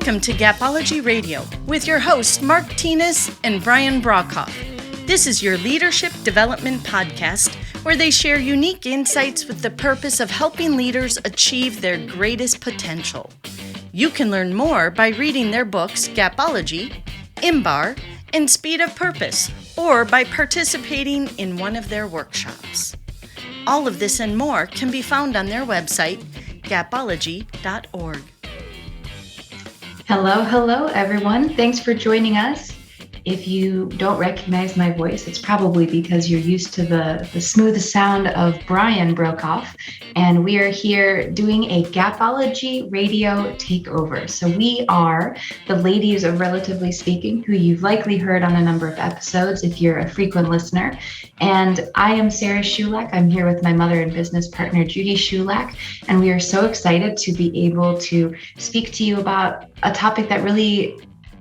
Welcome to Gapology Radio with your hosts Mark Tinas and Brian Brockhoff. This is your leadership development podcast where they share unique insights with the purpose of helping leaders achieve their greatest potential. You can learn more by reading their books Gapology, Imbar, and Speed of Purpose, or by participating in one of their workshops. All of this and more can be found on their website, gapology.org. Hello, everyone. Thanks for joining us. If you don't recognize my voice, it's probably because you're used to the smooth sound of Brian Brockhoff, and we are here doing a Gapology Radio Takeover. So we are the ladies of Relatively Speaking, who you've likely heard on a number of episodes if you're a frequent listener. And I am Sarah Shoulak. I'm here with my mother and business partner, Judy Shoulak, and we are so excited to be able to speak to you about a topic that really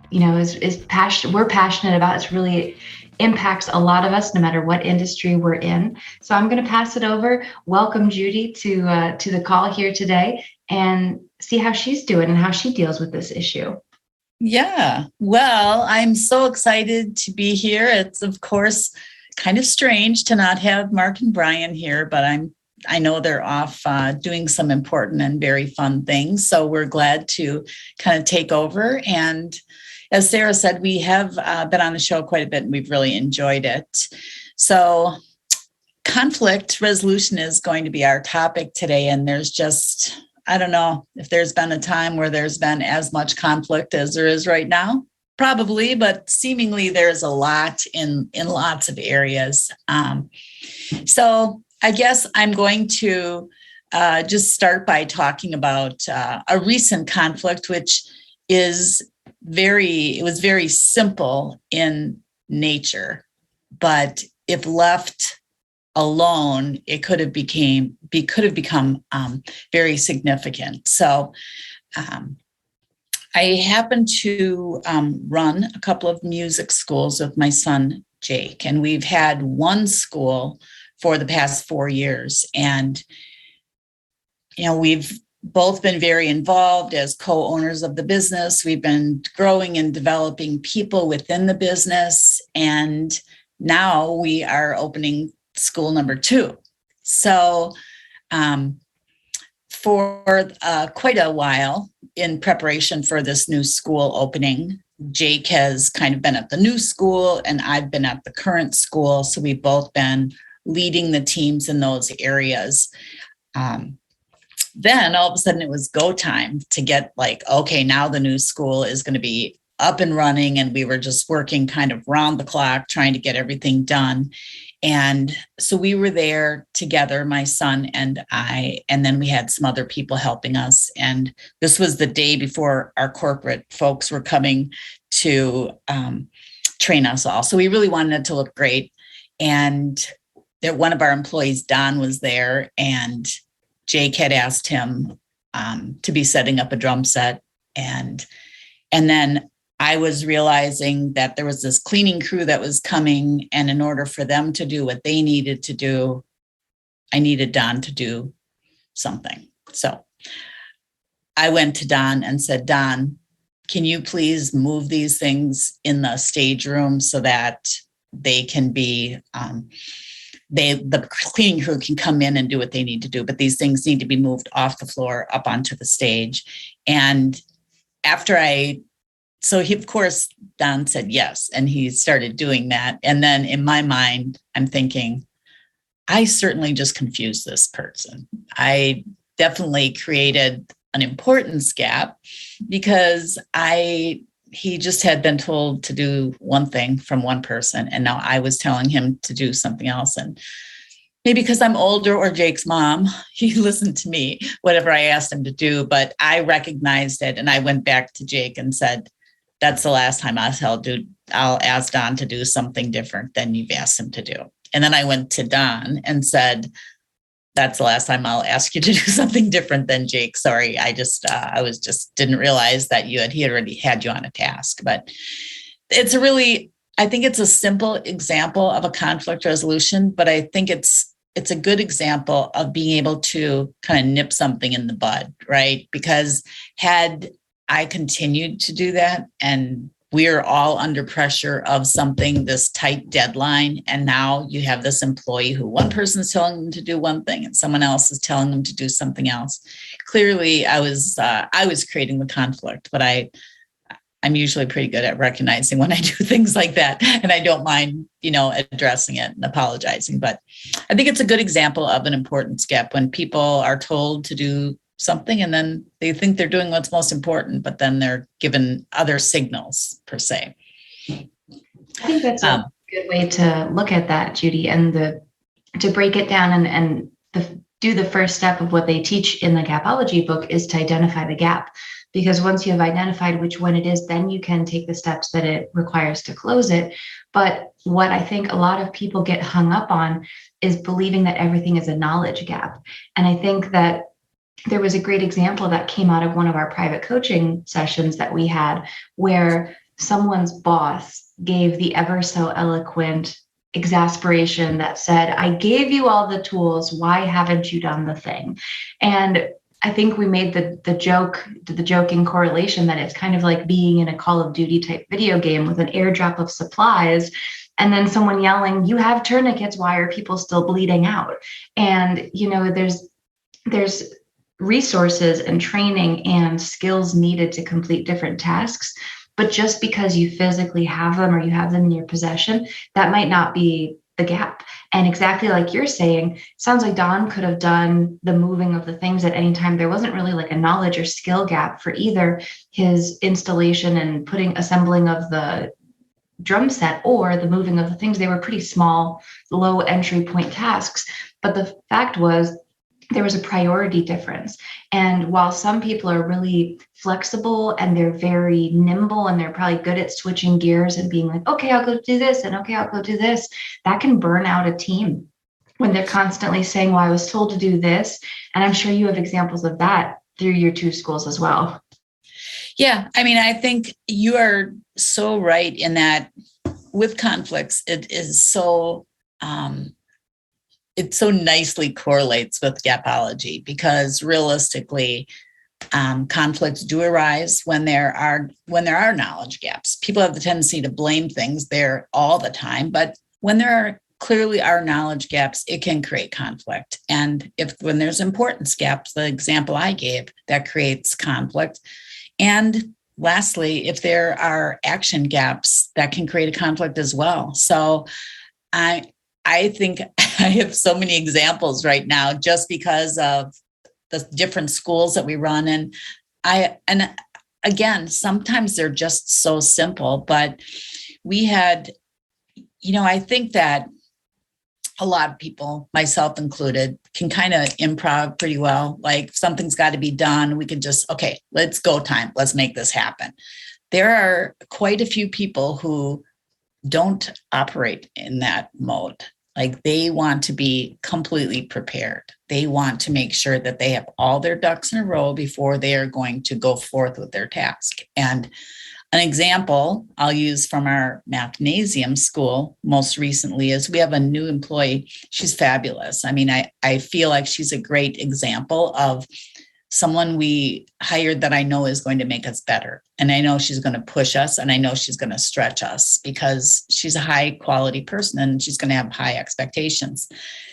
we're passionate about. It really impacts a lot of us, no matter what industry we're in. So I'm going to pass it over. Welcome Judy to the call here today, and see how she's doing and how she deals with this issue. Yeah, well, I'm so excited to be here. It's of course kind of strange to not have Mark and Brian here, but I know they're off doing some important and very fun things. So we're glad to kind of take over. And as Sarah said, we have been on the show quite a bit and we've really enjoyed it. So conflict resolution is going to be our topic today. And there's just, I don't know if there's been a time where there's been as much conflict as there is right now. Probably, but seemingly there's a lot in lots of areas. So I guess I'm going to just start by talking about a recent conflict, which was very simple in nature, but if left alone, it could have become very significant. So I happen to run a couple of music schools with my son, Jake, and we've had one school for the past 4 years. And, we've both been very involved as co-owners of the business. We've been growing and developing people within the business. And now we are opening school number 2. So for quite a while in preparation for this new school opening, Jake has kind of been at the new school and I've been at the current school. So we've both been leading the teams in those areas. Then all of a sudden it was go time to get okay, now the new school is going to be up and running. And we were just working kind of round the clock, trying to get everything done. And so we were there together, my son and I, and then we had some other people helping us. And this was the day before our corporate folks were coming to train us all. So we really wanted it to look great. And one of our employees, Don, was there, and Jake had asked him to be setting up a drum set. And then I was realizing that there was this cleaning crew that was coming, and in order for them to do what they needed to do, I needed Don to do something. So I went to Don and said, Don, can you please move these things in the stage room so that they can be the cleaning crew can come in and do what they need to do, but these things need to be moved off the floor up onto the stage. And so he, of course, Don said yes, and he started doing that. And then in my mind, I'm thinking, I certainly just confused this person. I definitely created an importance gap because he just had been told to do one thing from one person, and now I was telling him to do something else. And maybe because I'm older or Jake's mom, he listened to me, whatever I asked him to do, but I recognized it. And I went back to Jake and said, that's the last time I'll ask Don to do something different than you've asked him to do. And then I went to Don and said, that's the last time I'll ask you to do something different than Jake. Sorry, I didn't realize that he had already had you on a task. But I think it's a simple example of a conflict resolution, but I think it's a good example of being able to kind of nip something in the bud, right? Because had I continued to do that. And we're all under pressure of something, this tight deadline. And now you have this employee who one person's telling them to do one thing and someone else is telling them to do something else. Clearly, I was creating the conflict, but I'm usually pretty good at recognizing when I do things like that. And I don't mind, addressing it and apologizing. But I think it's a good example of an importance gap when people are told to do something and then they think they're doing what's most important, but then they're given other signals per se. I think that's a good way to look at that, Judy, and to break it down and do the first step of what they teach in the Gapology book is to identify the gap. Because once you have identified which one it is, then you can take the steps that it requires to close it. But what I think a lot of people get hung up on is believing that everything is a knowledge gap. And I think that there was a great example that came out of one of our private coaching sessions that we had, where someone's boss gave the ever so eloquent exasperation that said, I gave you all the tools. Why haven't you done the thing? And I think we made the joking correlation that it's kind of like being in a Call of Duty type video game with an airdrop of supplies and then someone yelling, you have tourniquets. Why are people still bleeding out? And, there's resources and training and skills needed to complete different tasks. But just because you physically have them or you have them in your possession, that might not be the gap. And exactly like you're saying, sounds like Don could have done the moving of the things at any time. There wasn't really like a knowledge or skill gap for either his installation and assembling of the drum set or the moving of the things. They were pretty small, low entry point tasks. But the fact was, there was a priority difference. And while some people are really flexible and they're very nimble and they're probably good at switching gears and being like, okay, I'll go do this and okay, I'll go do this, that can burn out a team when they're constantly saying, well, I was told to do this. And I'm sure you have examples of that through your two schools as well. Yeah. I mean, I think you are so right in that with conflicts, it is so, it so nicely correlates with Gapology because realistically, conflicts do arise when there are knowledge gaps. People have the tendency to blame things there all the time, but when there clearly are knowledge gaps, it can create conflict. And when there's importance gaps, the example I gave, that creates conflict. And lastly, if there are action gaps, that can create a conflict as well. So I think I have so many examples right now just because of the different schools that we run. And again, sometimes they're just so simple, but we had, I think that a lot of people, myself included, can kind of improv pretty well. Like if something's got to be done, we can just, okay, let's go time. Let's make this happen. There are quite a few people who don't operate in that mode. Like they want to be completely prepared. They want to make sure that they have all their ducks in a row before they are going to go forth with their task. And an example I'll use from our mathnasium school most recently is we have a new employee. She's fabulous. I mean, I feel like she's a great example of someone we hired that I know is going to make us better. And I know she's going to push us and I know she's going to stretch us because she's a high quality person and she's going to have high expectations.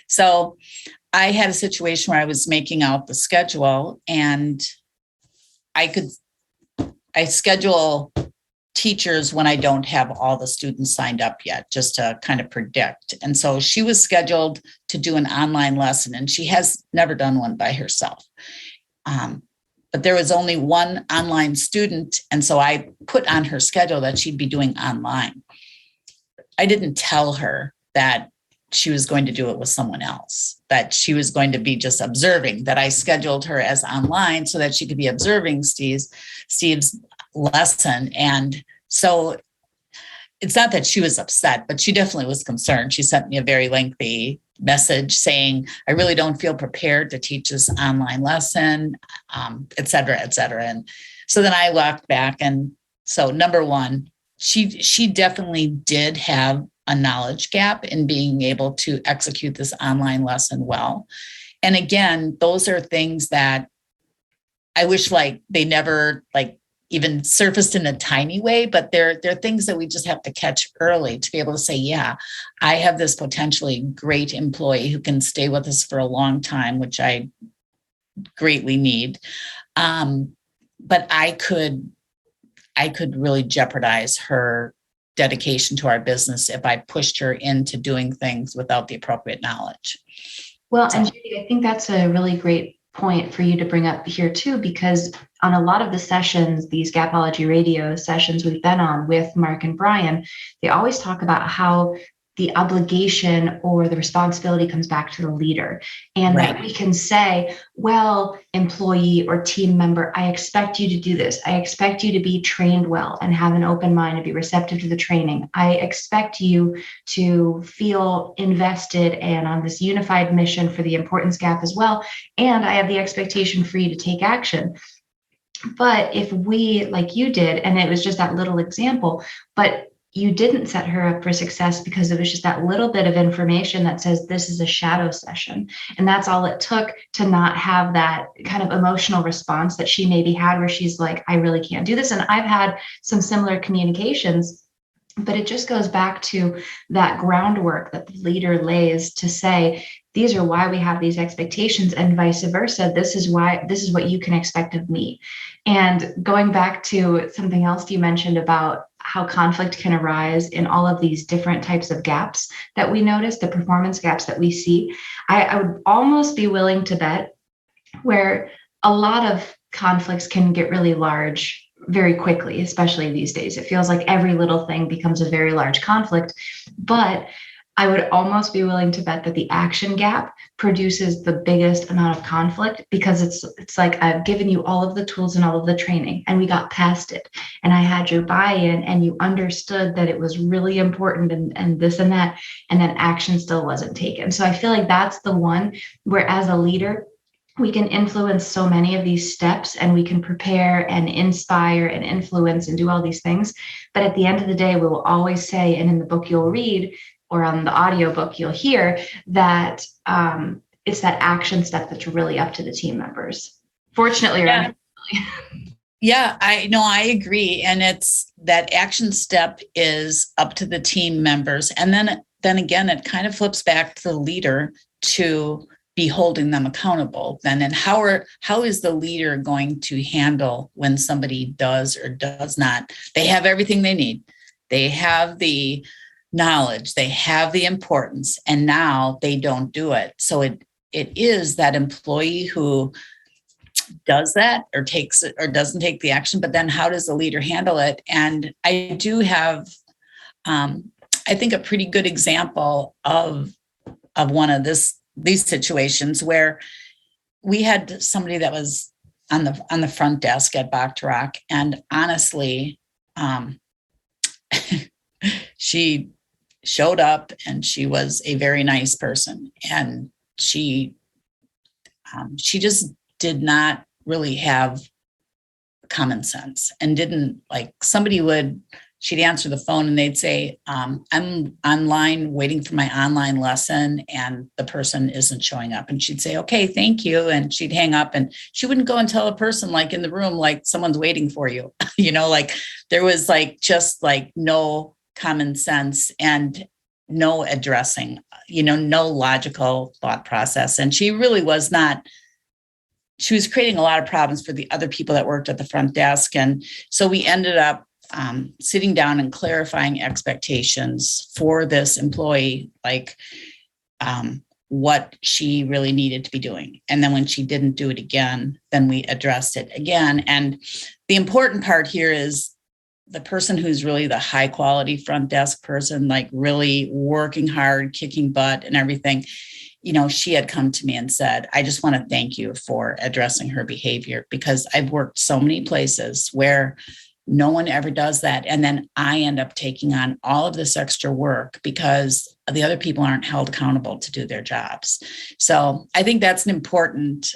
So I had a situation where I was making out the schedule and I schedule teachers when I don't have all the students signed up yet, just to kind of predict. And so she was scheduled to do an online lesson and she has never done one by herself. But there was only one online student. And so I put on her schedule that she'd be doing online. I didn't tell her that she was going to do it with someone else, that she was going to be just observing, that I scheduled her as online so that she could be observing Steve's lesson. And so it's not that she was upset, but she definitely was concerned. She sent me a very lengthy message saying, I really don't feel prepared to teach this online lesson, et cetera, et cetera. And so then I walked back. And so number one, she definitely did have a knowledge gap in being able to execute this online lesson well. And again, those are things that I wish they never even surfaced in a tiny way, but they're things that we just have to catch early to be able to say, yeah, I have this potentially great employee who can stay with us for a long time, which I greatly need. But I could really jeopardize her dedication to our business if I pushed her into doing things without the appropriate knowledge. Well, and Judy, I think that's a really great point for you to bring up here too, because on a lot of the sessions, these Gapology Radio sessions we've been on with Mark and Brian, they always talk about how the obligation or the responsibility comes back to the leader, and right. that we can say, well, employee or team member, I expect you to do this. I expect you to be trained well and have an open mind and be receptive to the training. I expect you to feel invested and on this unified mission for the importance gap as well. And I have the expectation for you to take action. But if we, like you did, and it was just that little example, but you didn't set her up for success because it was just that little bit of information that says this is a shadow session. And that's all it took to not have that kind of emotional response that she maybe had where she's like, I really can't do this. And I've had some similar communications, but it just goes back to that groundwork that the leader lays to say, these are why we have these expectations, and vice versa. This is what you can expect of me. And going back to something else you mentioned about how conflict can arise in all of these different types of gaps that we notice, the performance gaps that we see, I would almost be willing to bet where a lot of conflicts can get really large very quickly, especially these days. It feels like every little thing becomes a very large conflict, but I would almost be willing to bet that the action gap produces the biggest amount of conflict, because it's like, I've given you all of the tools and all of the training and we got past it, and I had your buy-in and you understood that it was really important and this and that, and then action still wasn't taken. So I feel like that's the one where, as a leader, we can influence so many of these steps, and we can prepare and inspire and influence and do all these things. But at the end of the day, we will always say, and in the book you'll read, or on the audiobook you'll hear, that it's that action step that's really up to the team members. Fortunately, or unfortunately. Yeah, I agree. And it's that action step is up to the team members. And then again, it kind of flips back to the leader to be holding them accountable then. And how is the leader going to handle when somebody does or does not? They have everything they need. They have the knowledge, they have the importance, and now they don't do it. So it is that employee who does that or takes it or doesn't take the action, but then how does the leader handle it? And I do have, I think, a pretty good example of one of these situations where we had somebody that was on the front desk at Bacharach, and honestly, she showed up and she was a very nice person, and she just did not really have common sense, and didn't, like, she'd answer the phone and they'd say, I'm online waiting for my online lesson and the person isn't showing up. And she'd say, okay, thank you. And she'd hang up, and she wouldn't go and tell a person, like, in the room, like, someone's waiting for you. Like, there was just no common sense and no addressing, no logical thought process. And she really was not, she was creating a lot of problems for the other people that worked at the front desk. And so we ended up sitting down and clarifying expectations for this employee, like what she really needed to be doing. And then when she didn't do it again, then we addressed it again. And the important part here is the person who's really the high quality front desk person, like really working hard, kicking butt and everything, she had come to me and said, I just want to thank you for addressing her behavior, because I've worked so many places where no one ever does that. And then I end up taking on all of this extra work because the other people aren't held accountable to do their jobs. So I think that's an important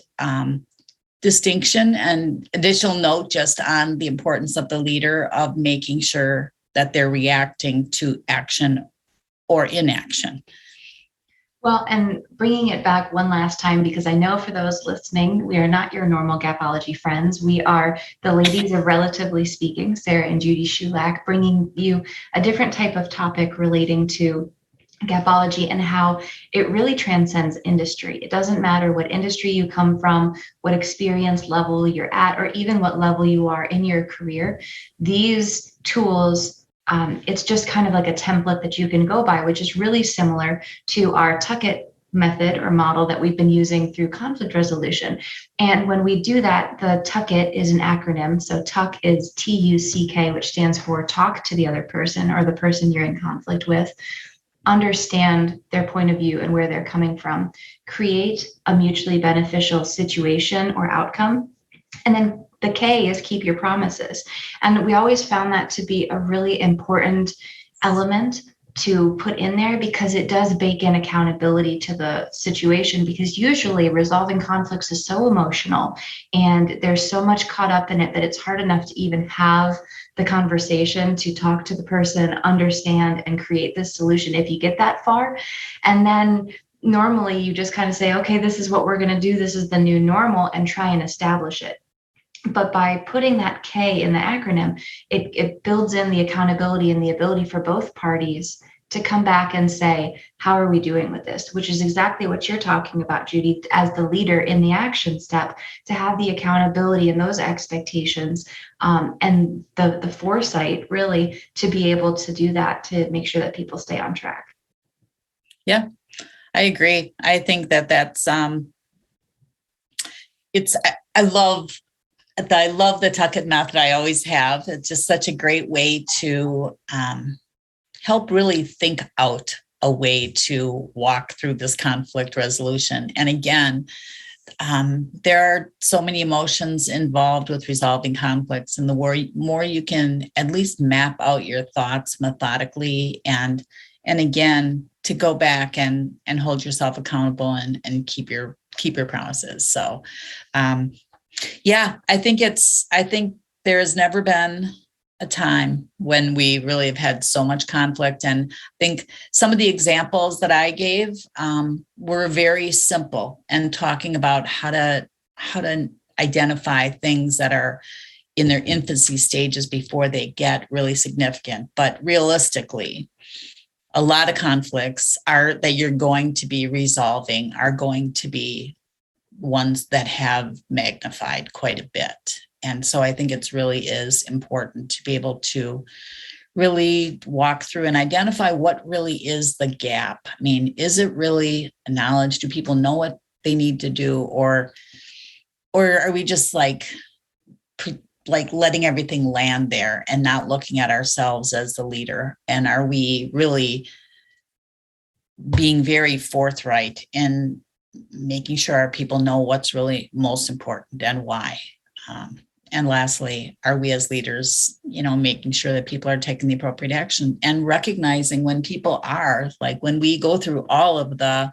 distinction and additional note just on the importance of the leader of making sure that they're reacting to action or inaction. Well, and bringing it back one last time, because I know for those listening, we are not your normal Gapology friends. We are the ladies of Relatively Speaking, Sarah and Judy Shoulak, bringing you a different type of topic relating to Gapology and how it really transcends industry. It doesn't matter what industry you come from, what experience level you're at, or even what level you are in your career. These tools, it's just kind of like a template that you can go by, which is really similar to our Tuck It method or model that we've been using through conflict resolution. And when we do that, the Tuck It is an acronym. So Tuck is TUCK, which stands for talk to the other person or the person you're in conflict with. Understand their point of view and where they're coming from, create a mutually beneficial situation or outcome, and then the K is keep your promises. And we always found that to be a really important element to put in there because it does bake in accountability to the situation, because usually resolving conflicts is so emotional and there's so much caught up in it that it's hard enough to even have the conversation to talk to the person, understand, and create this solution if you get that far. And then normally you just kind of say, okay, this is what we're going to do. This is the new normal, and try and establish it. But by putting that K in the acronym, it builds in the accountability and the ability for both parties to come back and say, how are we doing with this? Which is exactly what you're talking about, Judy, as the leader in the action step, to have the accountability and those expectations and the foresight really to be able to do that, to make sure that people stay on track. Yeah, I agree. I think that's I love the Tuck It method. I always have. It's just such a great way to help really think out a way to walk through this conflict resolution. And again, there are so many emotions involved with resolving conflicts, and the more you can at least map out your thoughts methodically, and again, to go back and hold yourself accountable and keep your promises. So, yeah, I think there has never been a time when we really have had so much conflict. And I think some of the examples that I gave were very simple, and talking about how to identify things that are in their infancy stages before they get really significant. But realistically, a lot of conflicts that you're going to be resolving are going to be ones that have magnified quite a bit. And so I think it really is important to be able to really walk through and identify what really is the gap. I mean, is it really knowledge? Do people know what they need to do? Or are we just like letting everything land there and not looking at ourselves as the leader? And are we really being very forthright in making sure our people know what's really most important and why? And lastly, are we as leaders, making sure that people are taking the appropriate action and recognizing when people are, like when we go through all of the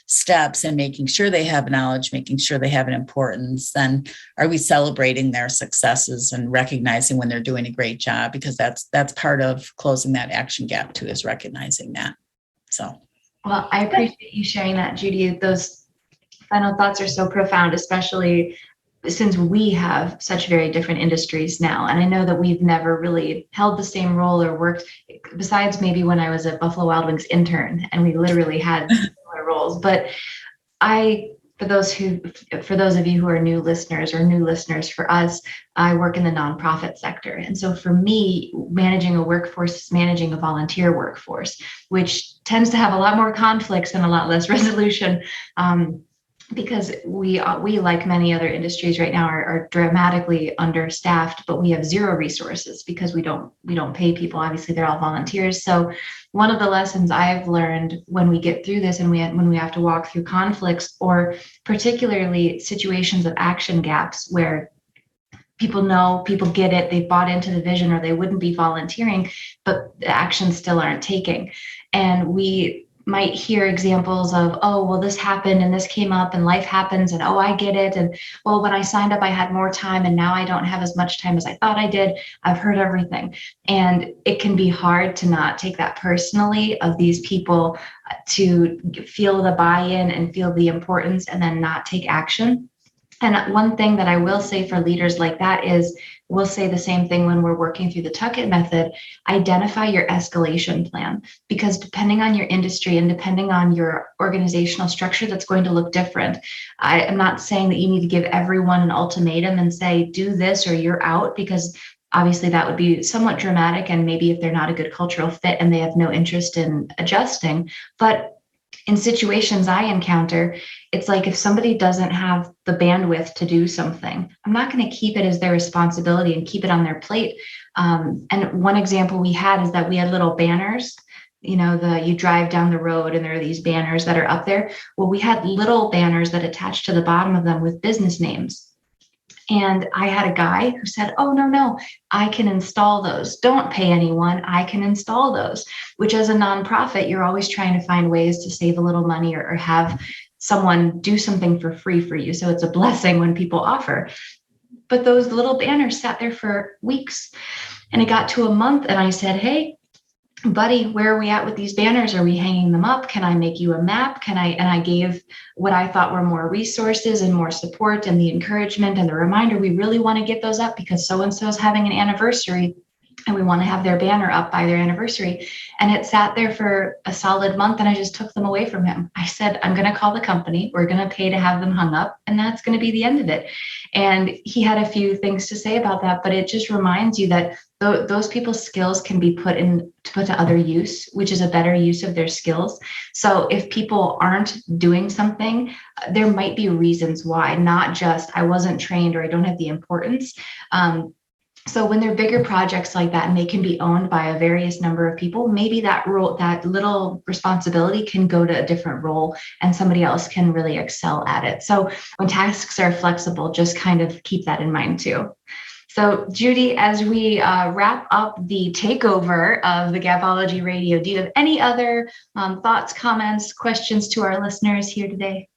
steps and making sure they have knowledge, making sure they have an importance, then are we celebrating their successes and recognizing when they're doing a great job? Because that's part of closing that action gap too, is recognizing that. So. Well, I appreciate you sharing that, Judy. Those final thoughts are so profound, especially since we have such very different industries now. And I know that we've never really held the same role or worked, besides maybe when I was a Buffalo Wild Wings intern and we literally had similar roles. But for those of you who are new listeners for us, I work in the nonprofit sector. And so for me, managing a workforce is managing a volunteer workforce, which tends to have a lot more conflicts and a lot less resolution. Because we, like many other industries right now, are dramatically understaffed, but we have zero resources because we don't pay people. Obviously, they're all volunteers. So one of the lessons I've learned when we get through this and when we have to walk through conflicts, or particularly situations of action gaps where people get it, they've bought into the vision, or they wouldn't be volunteering, but the actions still aren't taking. And might hear examples of, oh, well, this happened and this came up and life happens and, oh, I get it. And well, when I signed up, I had more time and now I don't have as much time as I thought I did. I've heard everything. And it can be hard to not take that personally of these people to feel the buy-in and feel the importance and then not take action. And one thing that I will say for leaders like that is, we'll say the same thing when we're working through the Tuck-It method. Identify your escalation plan, because depending on your industry and depending on your organizational structure, that's going to look different. I am not saying that you need to give everyone an ultimatum and say, do this or you're out, because obviously that would be somewhat dramatic. And maybe if they're not a good cultural fit and they have no interest in adjusting. But in situations I encounter, it's like if somebody doesn't have the bandwidth to do something, I'm not going to keep it as their responsibility and keep it on their plate. And one example we had is that we had little banners, you drive down the road and there are these banners that are up there. Well, we had little banners that attached to the bottom of them with business names. And I had a guy who said, oh, no, I can install those. Don't pay anyone. I can install those, which as a nonprofit, you're always trying to find ways to save a little money or have someone do something for free for you. So it's a blessing when people offer. But those little banners sat there for weeks and it got to a month and I said, hey, buddy, where are we at with these banners? Are we hanging them up? Can I make you a map? And I gave what I thought were more resources and more support and the encouragement and the reminder. We really want to get those up because so-and-so is having an anniversary and we want to have their banner up by their anniversary. And it sat there for a solid month and I just took them away from him. I said, I'm going to call the company. We're going to pay to have them hung up and that's going to be the end of it. And he had a few things to say about that, but it just reminds you that those people's skills can be put to other use, which is a better use of their skills. So if people aren't doing something, there might be reasons why, not just I wasn't trained or I don't have the importance. So when they're bigger projects like that and they can be owned by a various number of people, maybe that role, that little responsibility can go to a different role and somebody else can really excel at it. So when tasks are flexible, just kind of keep that in mind too. So Judy, as we wrap up the takeover of the Gapology Radio, do you have any other thoughts, comments, questions to our listeners here today?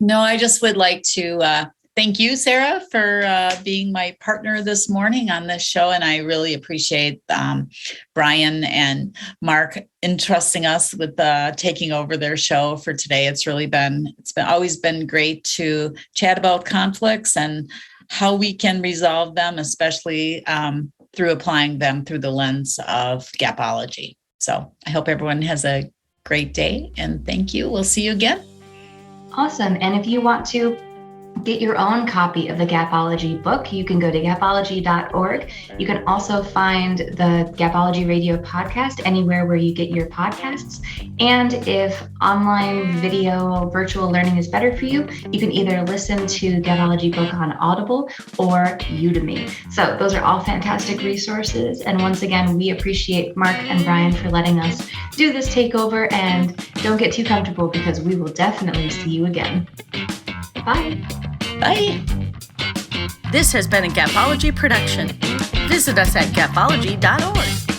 No, I just would like to thank you, Sarah, for being my partner this morning on this show. And I really appreciate Brian and Mark entrusting us with taking over their show for today. It's always been great to chat about conflicts and how we can resolve them, especially through applying them through the lens of Gapology. So I hope everyone has a great day and thank you. We'll see you again. Awesome. And if you want to get your own copy of the Gapology book, you can go to gapology.org. You can also find the Gapology Radio podcast anywhere where you get your podcasts. And if online video virtual learning is better for you, you can either listen to Gapology book on Audible or Udemy. So those are all fantastic resources. And once again, we appreciate Mark and Brian for letting us do this takeover, and don't get too comfortable because we will definitely see you again. Bye. Bye. This has been a Gapology production. Visit us at gapology.org.